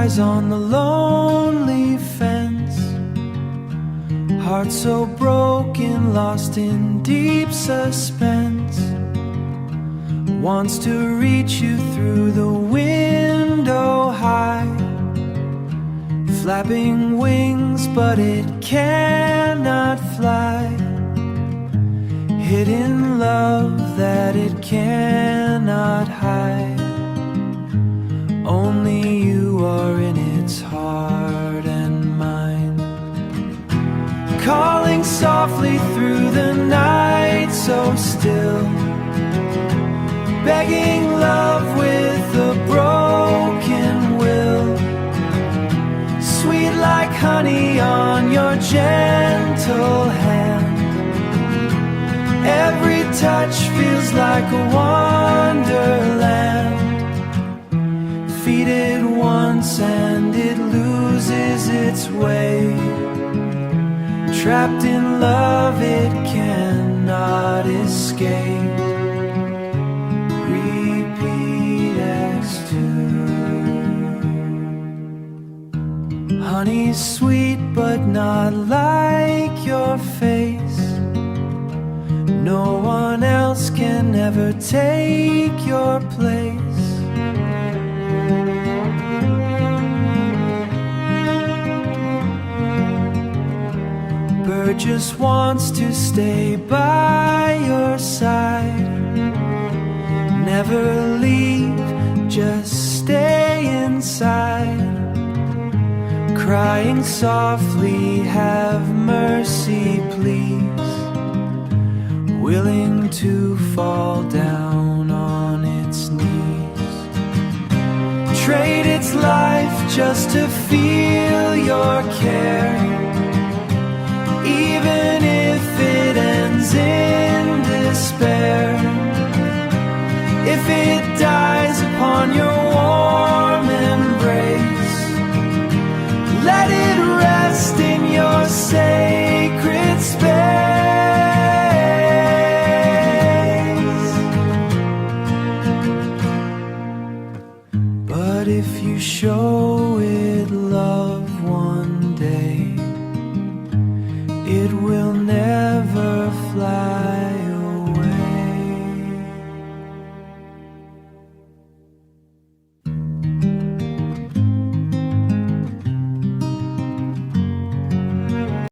eyes on the lonely fence. Heart so broken, lost in deep suspense. Wants to reach you through the window high, flapping wings, but it cannot fly. Hidden love that it cannot hide. Only you are in its heart and mind. Calling softly through the night so still, begging love with a broken will. Sweet like honey on your gentle hand. Every touch feels like a wonderland. Feed it once and it loses its way. Trapped in love it cannot escape. Repeat X2. Honey sweet but not like your face. No one else can ever take your place. Bird just wants to stay by your side. Never leave, just stay inside. Crying softly, have mercy please. Willing to fall down on its knees. Trade its life just to feel your care. Even